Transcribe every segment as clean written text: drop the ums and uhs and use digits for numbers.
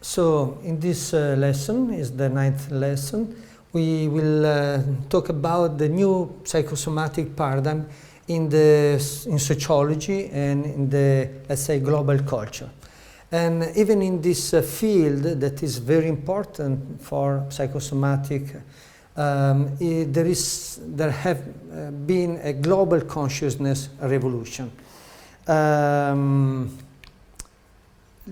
So in this lesson, is the 9th lesson, we will talk about the new psychosomatic paradigm in sociology and in the, let's say, global culture. And even in this field that is very important for psychosomatic, there have been a global consciousness revolution.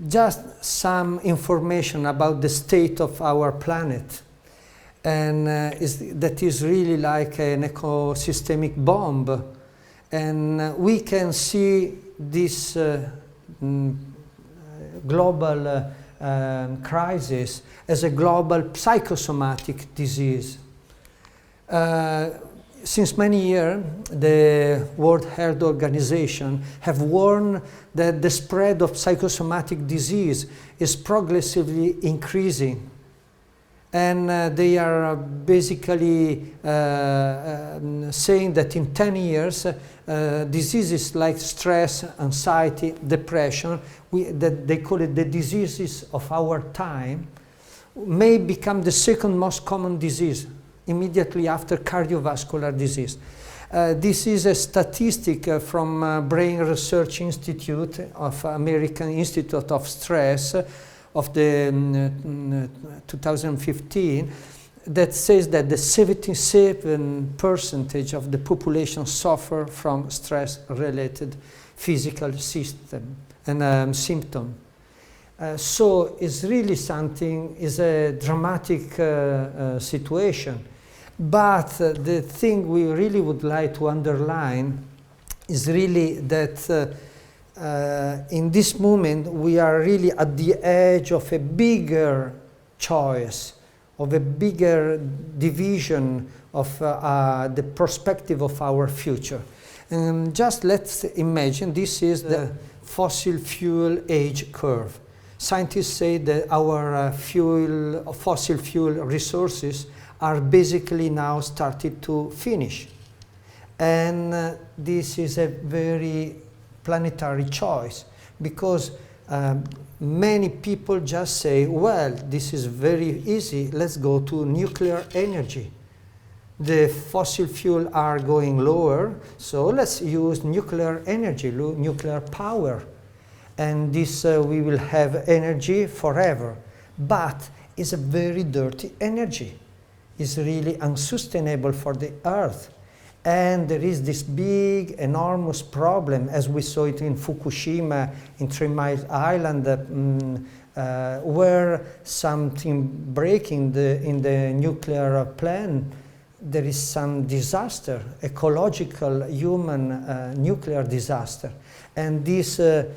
Just some information about the state of our planet, and that is really like an ecosystemic bomb, and we can see this global crisis as a global psychosomatic disease. Since many years, the World Health Organization have warned that the spread of psychosomatic disease is progressively increasing. And they are basically saying that in 10 years, diseases like stress, anxiety, depression, that they call it the diseases of our time, may become the second most common disease, immediately after cardiovascular disease. This is a statistic from Brain Research Institute of American Institute of Stress of the 2015 that says that the 77% of the population suffer from stress-related physical system and symptom. So it's really something, is a dramatic situation. But the thing we really would like to underline is really that in this moment we are really at the edge of a bigger choice, of a bigger division of the perspective of our future. And just let's imagine this is the fossil fuel age curve. Scientists say that our fossil fuel resources are basically now started to finish. And this is a very planetary choice, because many people just say, well, this is very easy, let's go to nuclear energy. The fossil fuel are going lower, so let's use nuclear energy, nuclear power. And this we will have energy forever. But it's a very dirty energy. It's really unsustainable for the Earth. And there is this big, enormous problem, as we saw it in Fukushima, in 3 Mile Island, where something breaking in the nuclear plant, there is some disaster, ecological, human nuclear disaster. And this, the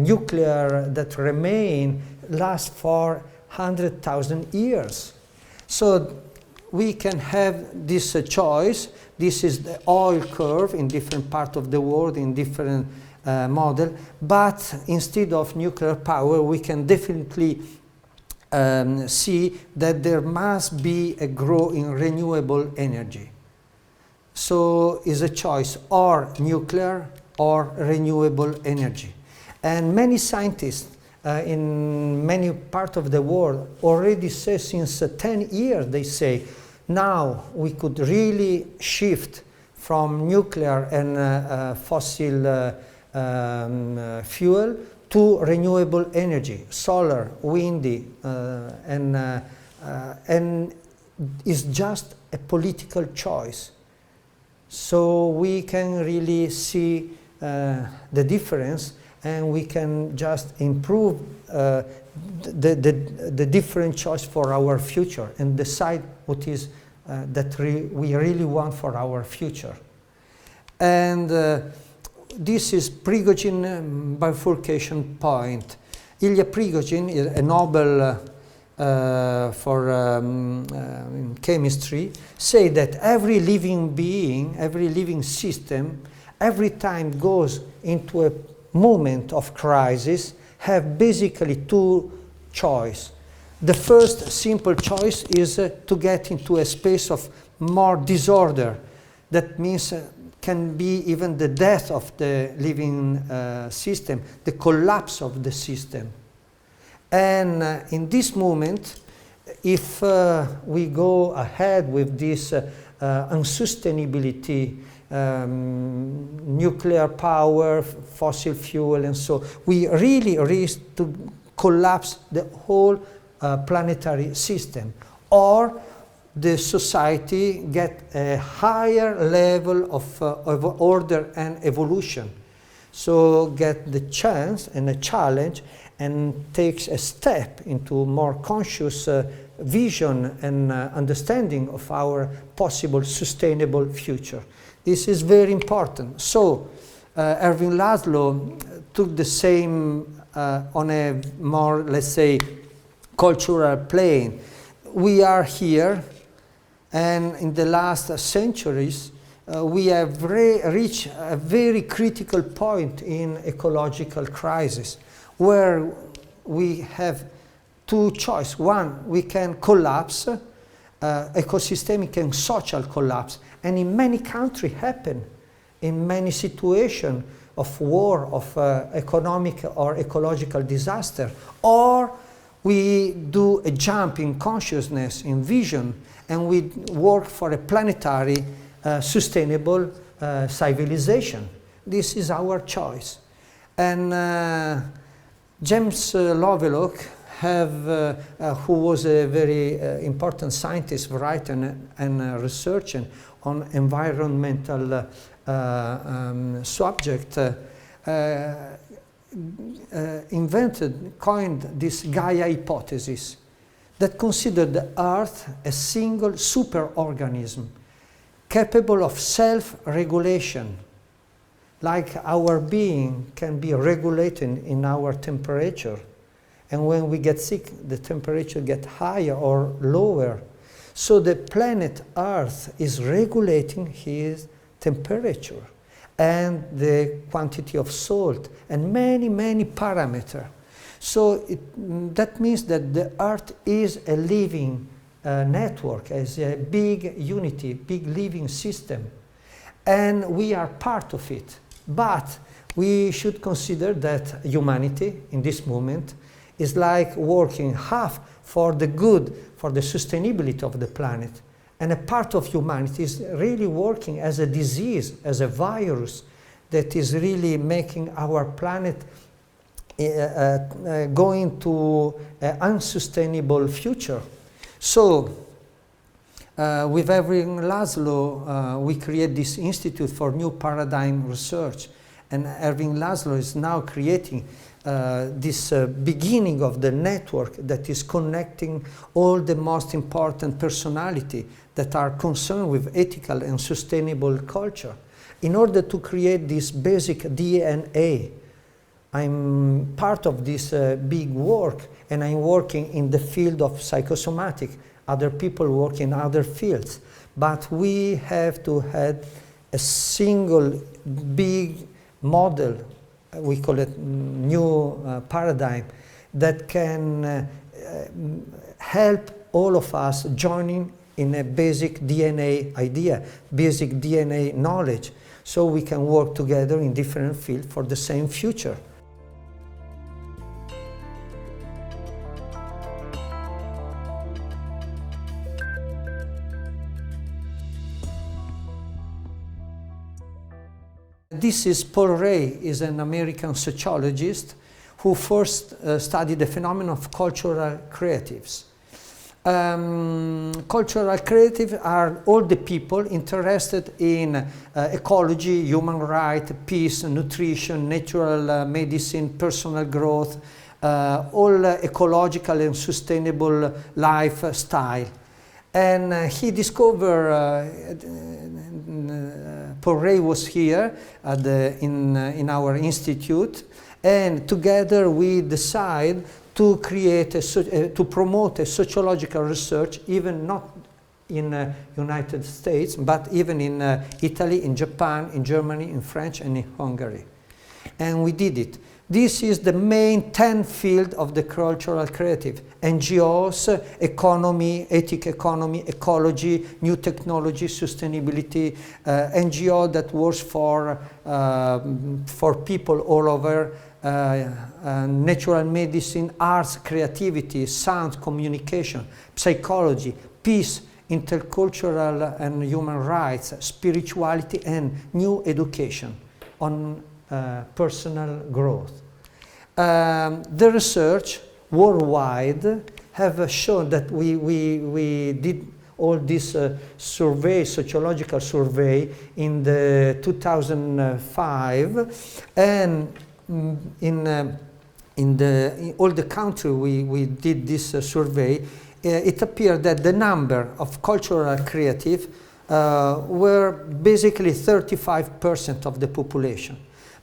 nuclear that remain lasts for 100,000 years. So we can have this choice. This is the oil curve in different parts of the world, in different model. But instead of nuclear power, we can definitely see that there must be a growth in renewable energy. So it's a choice, or nuclear or renewable energy. And many scientists in many parts of the world already say, since 10 years, they say, now we could really shift from nuclear and fossil fuel to renewable energy, solar, windy, and it's just a political choice. So we can really see the difference, and we can just improve the different choice for our future and decide what is that we really want for our future. And this is Prigogine bifurcation point. Ilya Prigogine is a Nobel for chemistry, say that every living being, every living system, every time goes into a moment of crisis, have basically two choices. The first simple choice is to get into a space of more disorder. That means can be even the death of the living system, the collapse of the system. And in this moment, if we go ahead with this unsustainability, nuclear power, fossil fuel, and so we really risk to collapse the whole planetary system, or the society get a higher level of order and evolution, so get the chance and a challenge and takes a step into more conscious vision and understanding of our possible sustainable future. This is very important. So Erwin Laszlo took the same on a more, let's say, cultural plane. We are here, and in the last centuries, we have reached a very critical point in ecological crisis, where we have two choices. One, we can collapse, ecosystemic and social collapse, and in many countries happen, in many situations of war, of economic or ecological disaster. Or we do a jump in consciousness, in vision, and we work for a planetary, sustainable civilization. This is our choice. And James Lovelock, who was a very important scientist, writer, and researcher on environmental subject, coined this Gaia hypothesis that considered the Earth a single superorganism capable of self-regulation, like our being can be regulated in our temperature. And when we get sick, the temperature gets higher or lower. So the planet Earth is regulating his temperature and the quantity of salt and many, many parameters. So that means that the Earth is a living network, as a big unity, big living system. And we are part of it. But we should consider that humanity, in this moment, is like working half for the good, for the sustainability of the planet. And a part of humanity is really working as a disease, as a virus, that is really making our planet going to an unsustainable future. So, with Erwin Laszlo, we create this Institute for New Paradigm Research. And Erwin Laszlo is now creating this beginning of the network that is connecting all the most important personalities that are concerned with ethical and sustainable culture. In order to create this basic DNA, I'm part of this big work, and I'm working in the field of psychosomatics. Other people work in other fields. But we have to have a single big model, we call it new paradigm, that can help all of us joining in a basic DNA idea, basic DNA knowledge, so we can work together in different fields for the same future. This is Paul Ray, is an American sociologist who first studied the phenomenon of cultural creatives. Cultural creatives are all the people interested in ecology, human rights, peace, nutrition, natural medicine, personal growth, all ecological and sustainable lifestyle. And he discovered, Paul Ray was here at in our institute, and together we decide to create to promote a sociological research, even not in United States, but even in Italy, in Japan, in Germany, in French, and in Hungary. And we did it. This is the main 10 field of the cultural creative. NGOs, economy, ethic economy, ecology, new technology, sustainability, NGO that works for people all over, natural medicine, arts, creativity, sound, communication, psychology, peace, intercultural and human rights, spirituality, and new education on personal growth. The research worldwide have shown that we did all this survey, sociological survey in the 2005, and in all the country we did this survey. It appeared that the number of cultural creative were basically 35% of the population.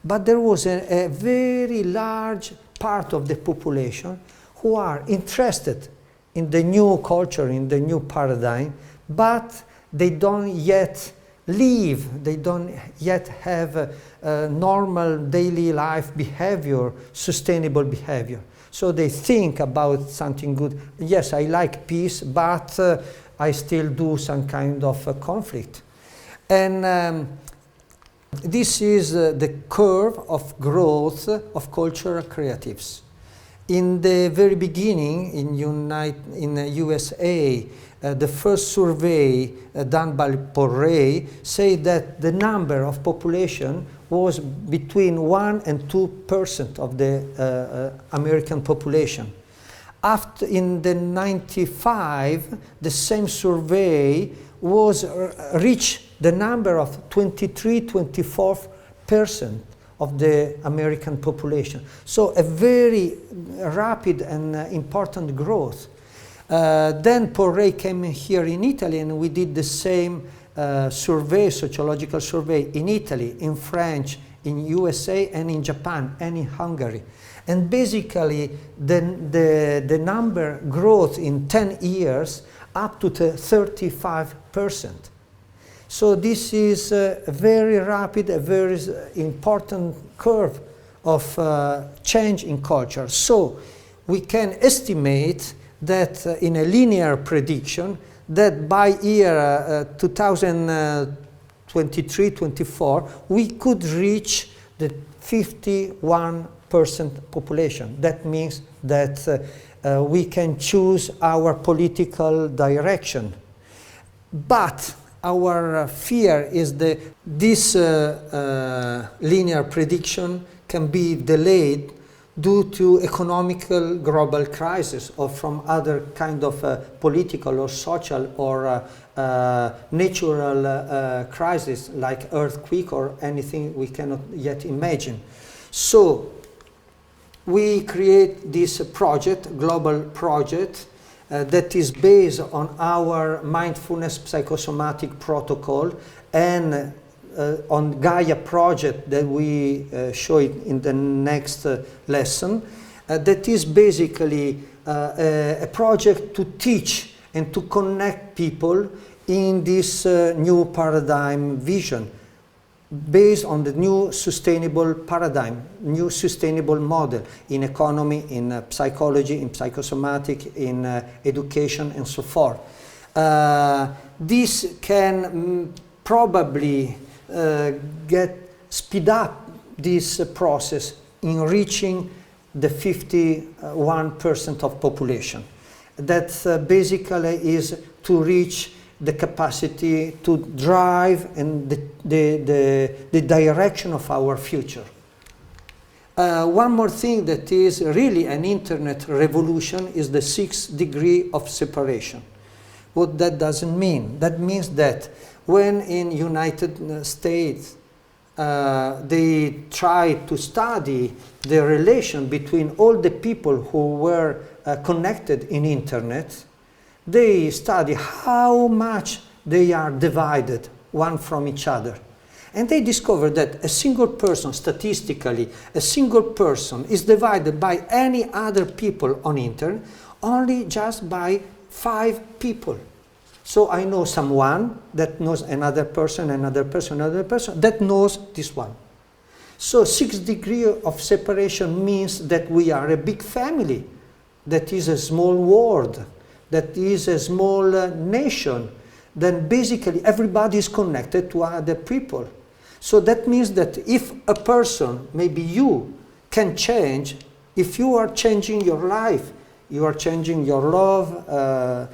But there was a very large part of the population who are interested in the new culture, in the new paradigm, but they don't yet live, they don't yet have a normal daily life behavior, sustainable behavior. So they think about something good. Yes, I like peace, but I still do some kind of conflict. And this is the curve of growth of cultural creatives. In the very beginning, in USA, the first survey done by Porray said that the number of population was between 1 and 2% of the American population. After, in the 95, the same survey was reached the number of 24% of the American population. So a very rapid and important growth. Then Porray came here in Italy, and we did the same survey, sociological survey in Italy, in French, in USA, and in Japan, and in Hungary. And basically, the number growth in 10 years up to 35%. So this is a very rapid, a very important curve of change in culture. So we can estimate that in a linear prediction, that by year 2023-24, we could reach the 51% population. That means that we can choose our political direction. But our fear is that this linear prediction can be delayed due to economical global crisis or from other kind of political or social or natural crisis like earthquake or anything we cannot yet imagine. So we create this project, global project, that is based on our mindfulness psychosomatic protocol and on Gaia project that we show it in the next lesson. That is basically a project to teach and to connect people in this new paradigm vision based on the new sustainable paradigm, new sustainable model in economy, in psychology, in psychosomatic, in education, and so forth. This can probably speed up this process in reaching the 51% of population. That basically is to reach the capacity to drive and the direction of our future. One more thing that is really an internet revolution is the 6th degree of separation. What that doesn't mean? That means that when in United States they try to study the relation between all the people who were connected in internet, they study how much they are divided one from each other. And they discover that a single person, statistically, a single person is divided by any other people on internet only just by 5 people. So I know someone that knows another person that knows this one. So 6 degrees of separation means that we are a big family, that is a small world, that is a small nation. Then basically everybody is connected to other people. So that means that if a person, maybe you, can change, if you are changing your life, you are changing your love,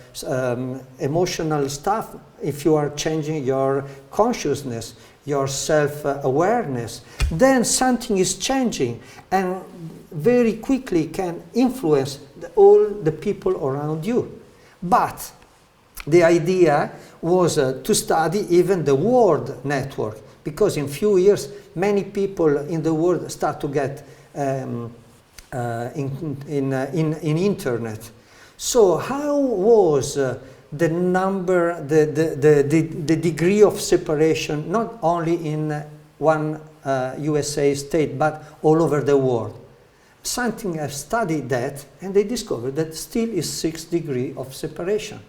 emotional stuff, if you are changing your consciousness, your self-awareness, then something is changing and very quickly can influence all the people around you. But the idea was to study even the world network, because in few years many people in the world start to get in internet. So how was the number, the degree of separation, not only in one USA state, but all over the world? Something have studied that, and they discovered that still is 6 degrees of separation.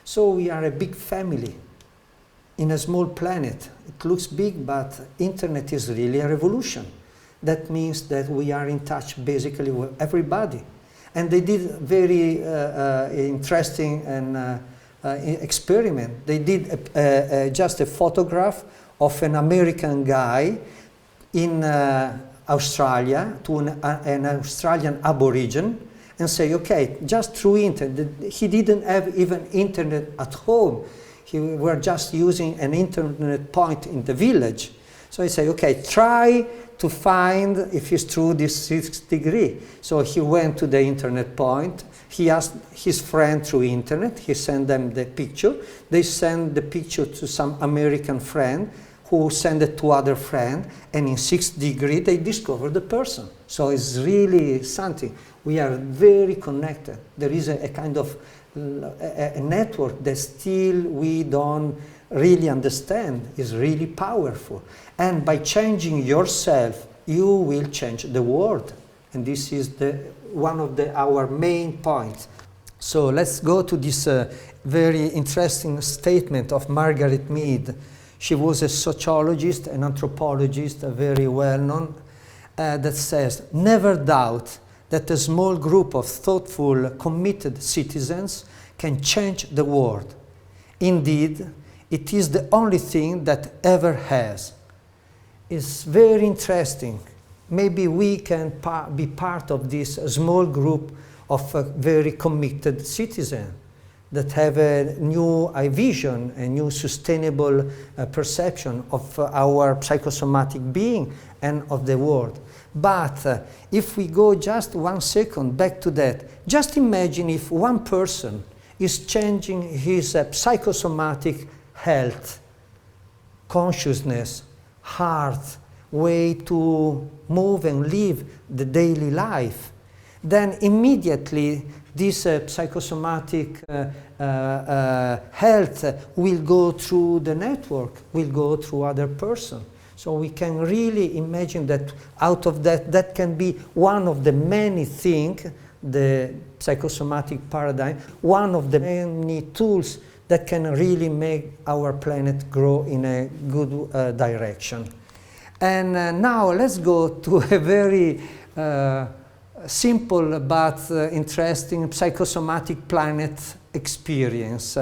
So we are a big family in a small planet. It looks big, but internet is really a revolution. That means that we are in touch basically with everybody. And they did very interesting and experiment. They did just a photograph of an American guy in Australia to an Australian Aborigine, and say, okay, just through internet. He didn't have even internet at home. He were just using an internet point in the village. So he said, okay, try to find if it's true this 6 degree. So he went to the internet point. He asked his friend through internet. He sent them the picture. They sent the picture to some American friend, who sent it to other friend, and in 6 degree they discovered the person. So it's really something. We are very connected. There is a kind of a network that still we don't really understand, is really powerful. And by changing yourself, you will change the world. And this is one of our main points. So let's go to this very interesting statement of Margaret Mead. She was a sociologist, an anthropologist, very well known, that says, never doubt that a small group of thoughtful, committed citizens can change the world. Indeed, it is the only thing that ever has. It's very interesting. Maybe we can be part of this small group of very committed citizens that have a new vision, a new sustainable perception of our psychosomatic being and of the world. But if we go just 1 second back to that, just imagine if one person is changing his psychosomatic health, consciousness, heart, way to move and live the daily life, then immediately this psychosomatic health will go through the network, will go through other person. So we can really imagine that out of that can be one of the many things, the psychosomatic paradigm, one of the many tools that can really make our planet grow in a good direction. And now let's go to a very simple but interesting psychosomatic planet experience.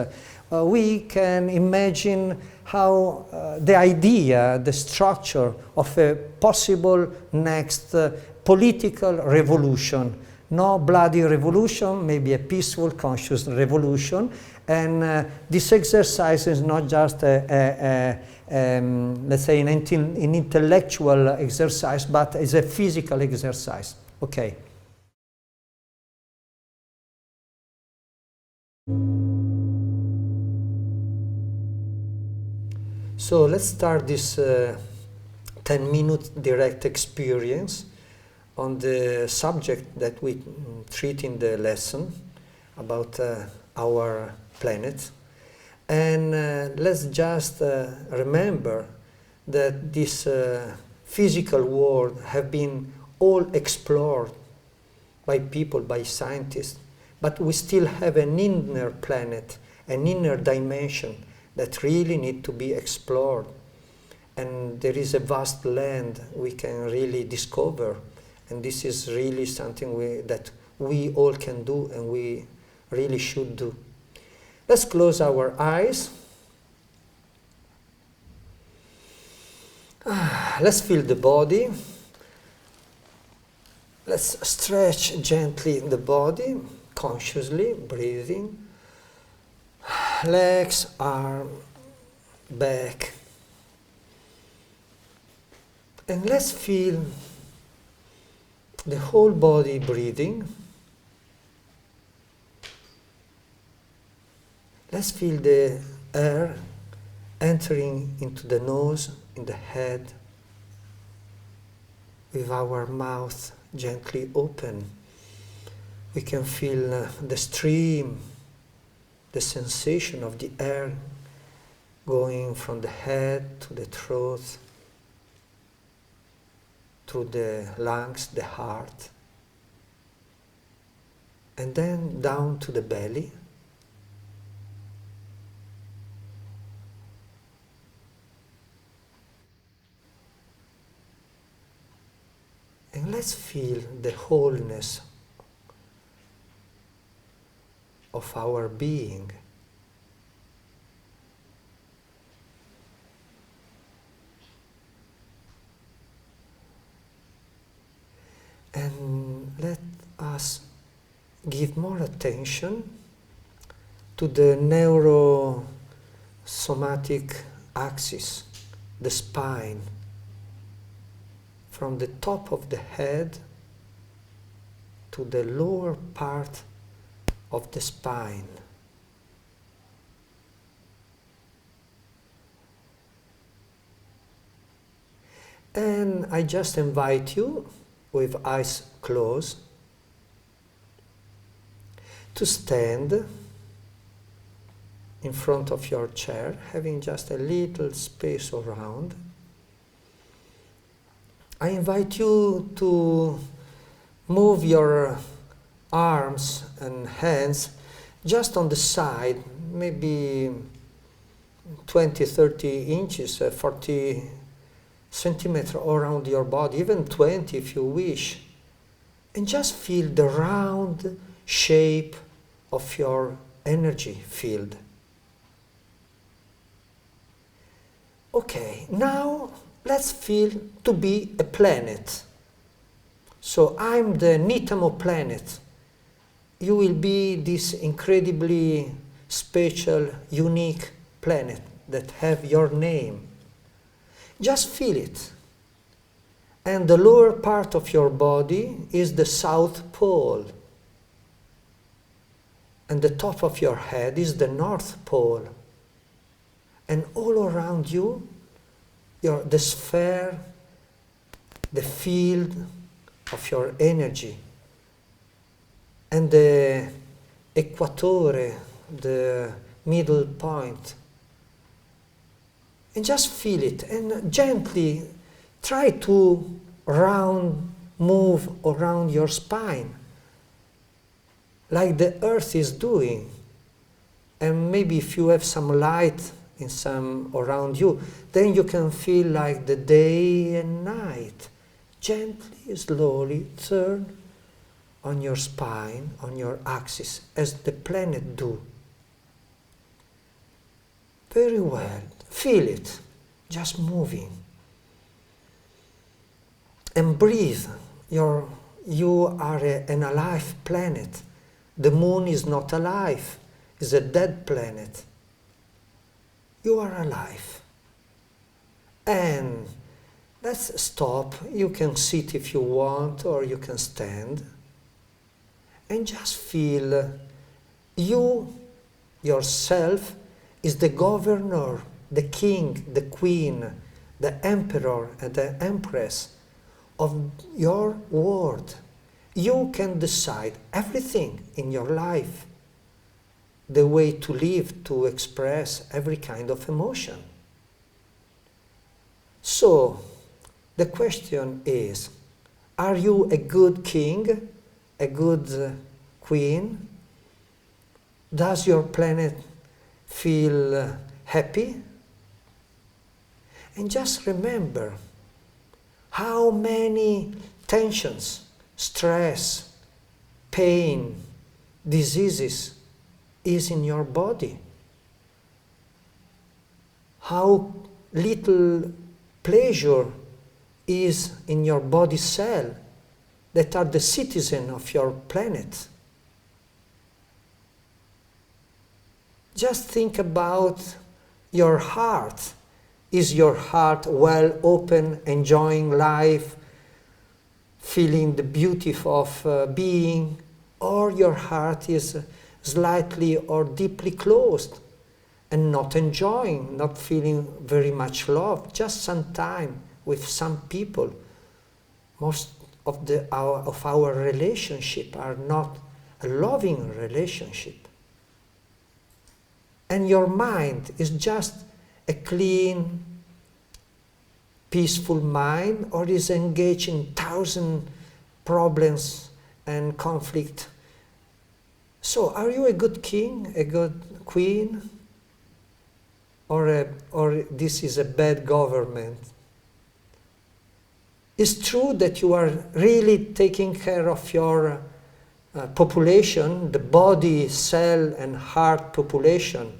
We can imagine how the idea, the structure of a possible next political revolution, no bloody revolution, maybe a peaceful, conscious revolution. And this exercise is not just let's say an intellectual exercise, but is a physical exercise. Okay. So let's start this 10-minute direct experience on the subject that we treat in the lesson about our planet. And let's just remember that this physical world have been all explored by people, by scientists, but we still have an inner planet, an inner dimension that really need to be explored. and there is a vast land we can really discover, and this is really something that we all can do and we really should do. Let's close our eyes. Let's feel the body. Let's stretch gently the body, consciously breathing. Legs, arm, back. And let's feel the whole body breathing. Let's feel the air entering into the nose, in the head, with our mouth gently open. We can feel the stream, the sensation of the air going from the head to the throat, through the lungs, the heart, and then down to the belly. And let's feel the wholeness of our being. And let us give more attention to the neurosomatic axis, the spine, from the top of the head to the lower part of the spine. And I just invite you, with eyes closed, to stand in front of your chair, having just a little space around. I invite you to move your arms and hands just on the side, maybe 20, 30 inches, 40 centimeters around your body, even 20 if you wish. And just feel the round shape of your energy field. Okay, now let's feel to be a planet. So I'm the Nitamo planet. You will be this incredibly special, unique planet that have your name. Just feel it. And the lower part of your body is the South Pole. And the top of your head is the North Pole. And all around you, the sphere, the field of your energy, and the equator, the middle point. And just feel it, and gently try to move around your spine, like the earth is doing. And maybe if you have some light in some around you, then you can feel like the day and night. Gently, slowly turn on your spine, on your axis, as the planet do. Very well. Feel it, just moving. And breathe. You are an alive planet. The moon is not alive, it's a dead planet. You are alive. And let's stop. You can sit if you want, or you can stand. And just feel you, yourself, is the governor, the king, the queen, the emperor and the empress of your world. You can decide everything in your life, the way to live, to express every kind of emotion. So, the question is, are you a good king, a good queen? Does your planet feel happy? And just remember how many tensions, stress, pain, diseases is in your body. How little pleasure is in your body cell that are the citizen of your planet. Just think about your heart. Is your heart well open, enjoying life, feeling the beauty of being, or your heart is slightly or deeply closed and not enjoying, not feeling very much love, just some time with some people. Most of our relationship are not a loving relationship. And your mind is just a clean, peaceful mind, or is engaged in 1,000 problems and conflict. So, are you a good king, a good queen, or this is a bad government? It's true that you are really taking care of your population, the body, cell, and heart population,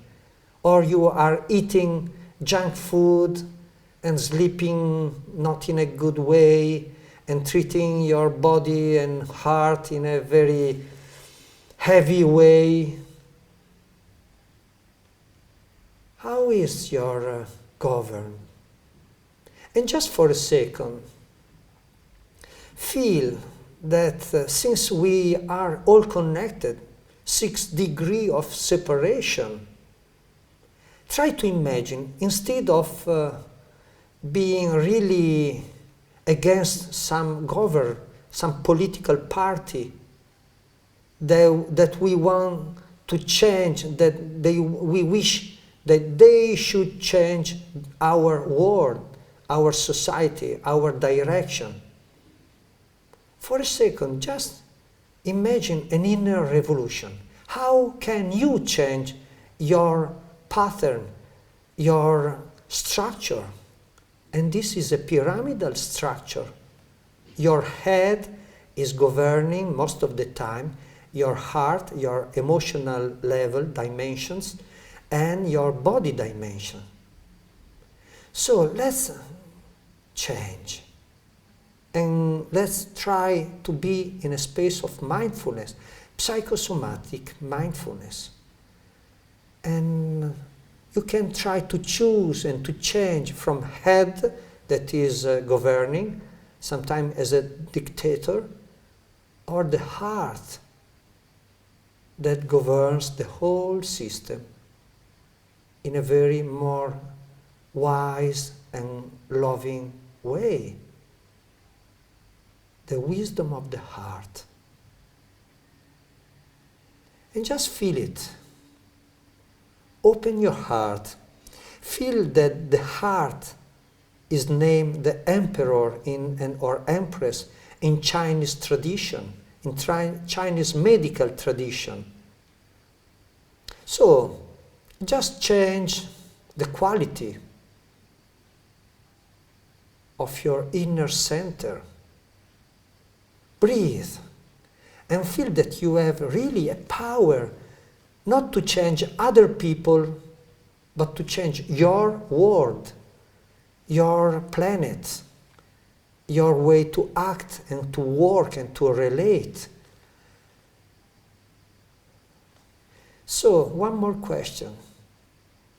or you are eating junk food and sleeping not in a good way and treating your body and heart in a very heavy way. How is your governed? And just for a second, feel that since we are all connected, 6 degrees of separation, try to imagine, instead of being really against some political party that we want to change, that we wish that they should change our world, our society, our direction. For a second, just imagine an inner revolution. How can you change your pattern, your structure? And this is a pyramidal structure. Your head is governing most of the time your heart, your emotional level, dimensions, and your body dimension. So let's change. And let's try to be in a space of mindfulness, psychosomatic mindfulness. And you can try to choose and to change from head that is governing, sometimes as a dictator, or the heart that governs the whole system in a very more wise and loving way. The wisdom of the heart. And just feel it. Open your heart. Feel that the heart is named the emperor or empress in Chinese tradition, in Chinese medical tradition. So, just change the quality of your inner center. Breathe and feel that you have really a power not to change other people, but to change your world, your planet, your way to act and to work and to relate. So, one more question.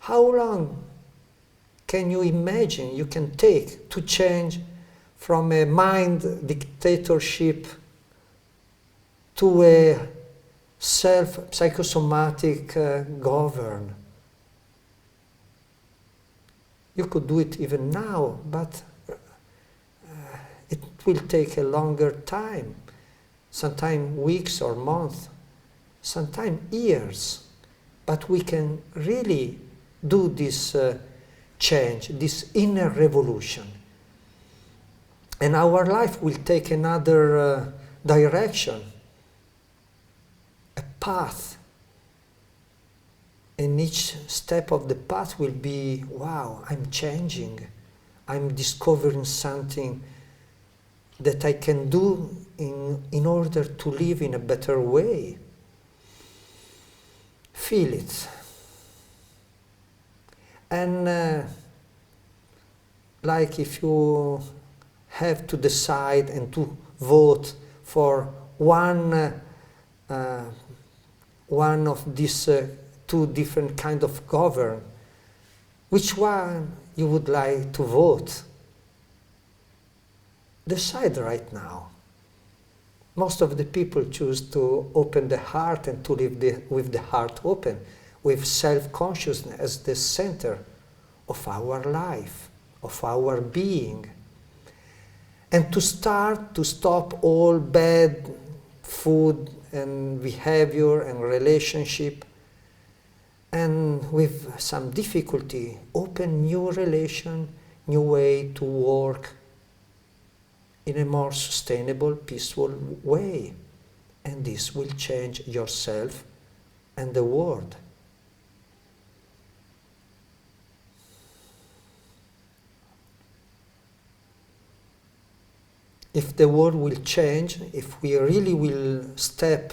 How long can you imagine you can take to change from a mind dictatorship to a psychosomatic govern? You could do it even now, but it will take a longer time, sometimes weeks or months, sometimes years. But we can really do this change, this inner revolution. And our life will take another direction, a path. And each step of the path will be, wow, I'm changing. I'm discovering something that I can do in order to live in a better way. Feel it. And like if you have to decide and to vote for one of these two different kind of govern, which one you would like to vote? Decide right now. Most of the people choose to open the heart and to live with the heart open, with self-consciousness as the center of our life, of our being. And to start to stop all bad food and behavior and relationship, and with some difficulty, open new relation, new way to work in a more sustainable, peaceful way. And this will change yourself and the world. If the world will change, if we really will step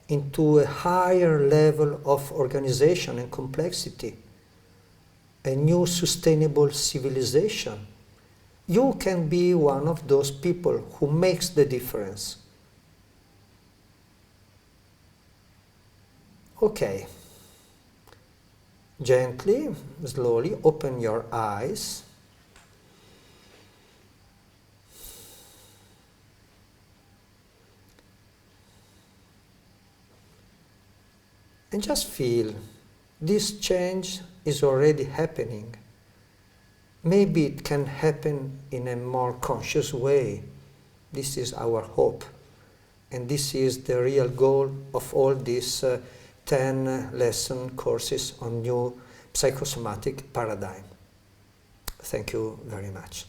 into a higher level of organization and complexity, a new sustainable civilization, you can be one of those people who makes the difference. Okay. Gently, slowly open your eyes. And just feel this change is already happening. Maybe it can happen in a more conscious way. This is our hope. And this is the real goal of all these 10 lesson courses on new psychosomatic paradigm. Thank you very much.